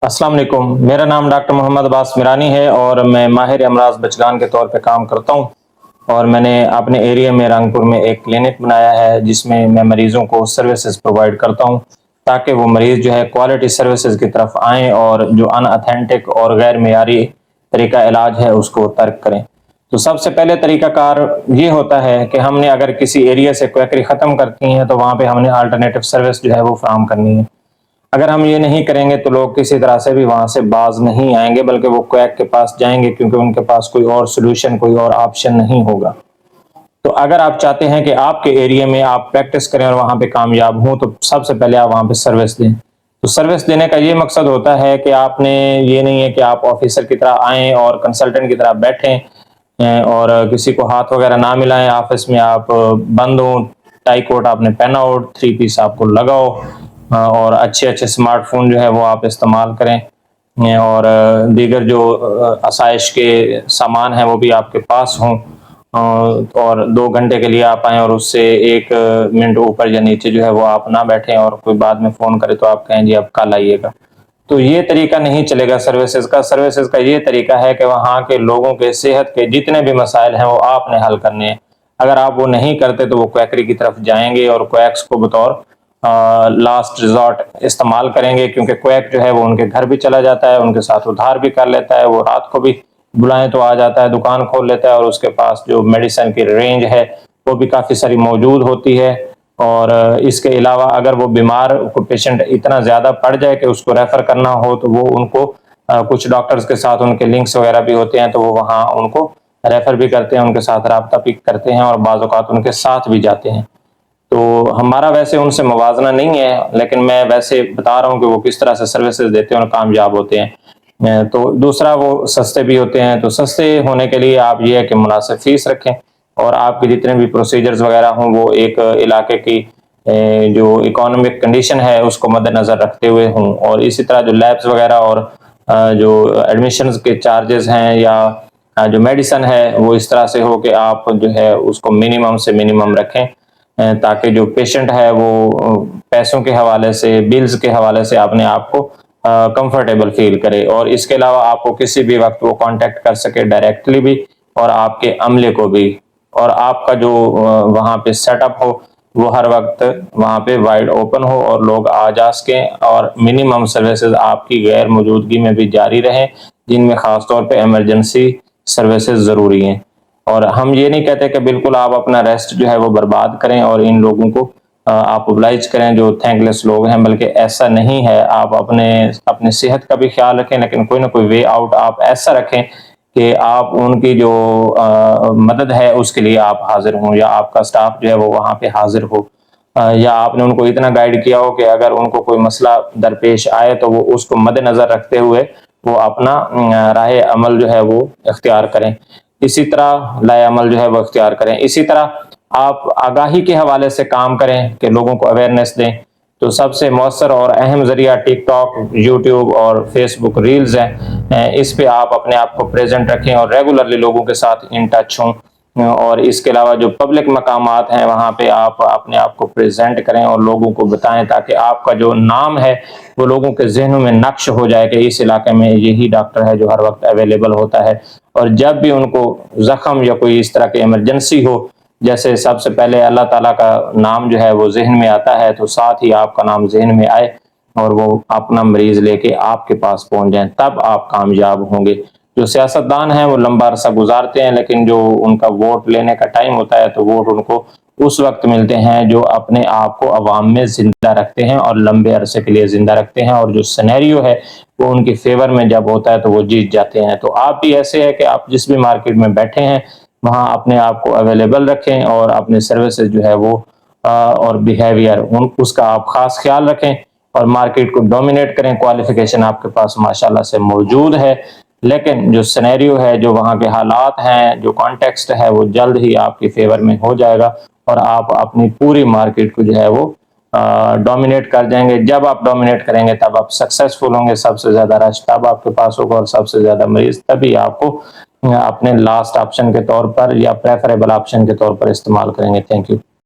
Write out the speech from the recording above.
अस्सलाम वालेकुम। मेरा नाम डॉक्टर मोहम्मद अब्बास मिरानी है और मैं माहिर अमराज बचगान के तौर पे काम करता हूँ। और मैंने अपने एरिया में रंगपुर में एक क्लिनिक बनाया है जिसमें मैं मरीज़ों को सर्विसेज प्रोवाइड करता हूँ ताकि वो मरीज़ जो है क्वालिटी सर्विसेज की तरफ आएँ और जो अनअथेंटिक और गैर मेयारी तरीका इलाज है उसको तर्क करें। तो सबसे पहले तरीकाकार ये होता है कि हमने अगर किसी एरिया से क्वैकरी ख़त्म करती हैं तो वहाँ पे हमने अल्टरनेटिव सर्विस जो है वो फराहम करनी है। अगर हम ये नहीं करेंगे तो लोग किसी तरह से भी वहां से बाज नहीं आएंगे, बल्कि वो क्वैक के पास जाएंगे क्योंकि उनके पास कोई और सोल्यूशन, कोई और ऑप्शन नहीं होगा। तो अगर आप चाहते हैं कि आपके एरिया में आप प्रैक्टिस करें और वहां पे कामयाब हों, तो सबसे पहले आप वहां पे सर्विस दें। तो सर्विस देने का ये मकसद होता है कि आपने ये नहीं है कि आप ऑफिसर की तरह आएँ और कंसल्टेंट की तरह बैठें और किसी को हाथ वगैरह ना मिलाएं। ऑफिस में आप बंद हो, टाई कोट आपने पहना हो, 3 पीस आपको लगाओ और अच्छे अच्छे स्मार्टफोन जो है वो आप इस्तेमाल करें और दीगर जो आसाइश के सामान हैं वो भी आपके पास हों और 2 घंटे के लिए आप आएँ और उससे 1 मिनट ऊपर या नीचे जो है वो आप ना बैठें और कोई बाद में फ़ोन करे तो आप कहें जी अब कल आइएगा। तो ये तरीका नहीं चलेगा सर्विसेज का। सर्विसेज का ये तरीका है कि वहाँ के लोगों के सेहत के जितने भी मसाइल हैं वो आपने हल करने हैं। अगर आप वो नहीं करते तो वो क्वैकरी की तरफ जाएंगे और क्वैक्स को बतौर लास्ट रिजॉर्ट इस्तेमाल करेंगे, क्योंकि क्वैक जो है वो उनके घर भी चला जाता है, उनके साथ उधार भी कर लेता है, वो रात को भी बुलाएं तो आ जाता है, दुकान खोल लेता है और उसके पास जो मेडिसिन की रेंज है वो भी काफ़ी सारी मौजूद होती है। और इसके अलावा अगर वो बीमार को पेशेंट इतना ज़्यादा पड़ जाए कि उसको रेफ़र करना हो तो वो उनको कुछ डॉक्टर्स के साथ उनके लिंक्स वगैरह भी होते हैं, तो वो वहाँ उनको रेफ़र भी करते हैं, उनके साथ राब्ता भी करते हैं और बाज़ औक़ात उनके साथ भी जाते हैं। तो हमारा वैसे उनसे मुवाज़ना नहीं है, लेकिन मैं वैसे बता रहा हूँ कि वो किस तरह से सर्विसेज देते हैं और कामयाब होते हैं। तो दूसरा वो सस्ते भी होते हैं। तो सस्ते होने के लिए आप ये है कि मुनासिब फ़ीस रखें और आपके जितने भी प्रोसीजर्स वगैरह हों वो एक इलाके की जो इकोनॉमिक कंडीशन है उसको मद्देनज़र रखते हुए हों। और इसी तरह जो लैब्स वगैरह और जो एडमिशन्स के चार्जेस हैं या जो मेडिसिन है वो इस तरह से हो कि आप जो है उसको मिनिमम से मिनिमम रखें ताकि जो पेशेंट है वो पैसों के हवाले से, बिल्स के हवाले से अपने आप को कंफर्टेबल फील करे। और इसके अलावा आपको किसी भी वक्त वो कांटेक्ट कर सके डायरेक्टली भी और आपके अमले को भी, और आपका जो वहाँ पे सेटअप हो वो हर वक्त वहाँ पे वाइड ओपन हो और लोग आ जा सकें और मिनिमम सर्विसेज आपकी गैर मौजूदगी में भी जारी रहें, जिनमें ख़ास तौर पे इमरजेंसी सर्विसेज ज़रूरी हैं। और हम ये नहीं कहते कि बिल्कुल आप अपना रेस्ट जो है वो बर्बाद करें और इन लोगों को आप ओब्लाइज करें जो थैंकलेस लोग हैं, बल्कि ऐसा नहीं है। आप अपने अपनी सेहत का भी ख्याल रखें, लेकिन कोई ना कोई वे आउट आप ऐसा रखें कि आप उनकी जो मदद है उसके लिए आप हाजिर हों या आपका स्टाफ जो है वो वहाँ पे हाजिर हो या आपने उनको इतना गाइड किया हो कि अगर उनको कोई मसला दरपेश आए तो वो उसको मद्देनज़र रखते हुए वो अपना राह अमल जो है वो इख्तियार करें। इसी तरह लाए अमल जो है वो इख्तियार करें। इसी तरह आप आगाही के हवाले से काम करें कि लोगों को अवेयरनेस दें। तो सबसे मौसर और अहम ज़रिया टिकटॉक, यूट्यूब और फेसबुक रील्स हैं। इस पे आप अपने आप को प्रेजेंट रखें और रेगुलरली लोगों के साथ इन टच हों। और इसके अलावा जो पब्लिक मकामात हैं वहाँ पे आप अपने आप को प्रेजेंट करें और लोगों को बताएं ताकि आपका जो नाम है वो लोगों के जहनों में नक्श हो जाए कि इस इलाके में यही डॉक्टर है जो हर वक्त अवेलेबल होता है। और जब भी उनको ज़ख्म या कोई इस तरह की इमरजेंसी हो, जैसे सबसे पहले अल्लाह ताला का नाम जो है वो जहन में आता है, तो साथ ही आपका नाम जहन में आए और वो अपना मरीज लेके आपके पास पहुंच जाएं, तब आप कामयाब होंगे। जो सियासतदान हैं वो लंबा अरसा गुजारते हैं, लेकिन जो उनका वोट लेने का टाइम होता है तो वोट उनको उस वक्त मिलते हैं जो अपने आप को अवाम में जिंदा रखते हैं और लंबे अरसे के लिए जिंदा रखते हैं, और जो सिनेरियो है वो उनके फेवर में जब होता है तो वो जीत जाते हैं। तो आप भी ऐसे है कि आप जिस भी मार्केट में बैठे हैं वहाँ अपने आप को अवेलेबल रखें और अपने सर्विसेज जो है वो और बिहेवियर उसका आप खास ख्याल रखें और मार्केट को डोमिनेट करें। क्वालिफिकेशन आपके पास माशाल्लाह से मौजूद है, लेकिन जो सिनेरियो है, जो वहाँ के हालात हैं, जो कॉन्टेक्स्ट है वो जल्द ही आपके फेवर में हो जाएगा और आप अपनी पूरी मार्केट को जो है वो डोमिनेट कर जाएंगे। जब आप डोमिनेट करेंगे तब आप सक्सेसफुल होंगे, सबसे ज़्यादा रश तब आपके पास होगा और सबसे ज़्यादा मरीज तभी आपको अपने लास्ट ऑप्शन के तौर पर या प्रेफरेबल ऑप्शन के तौर पर इस्तेमाल करेंगे। Thank you.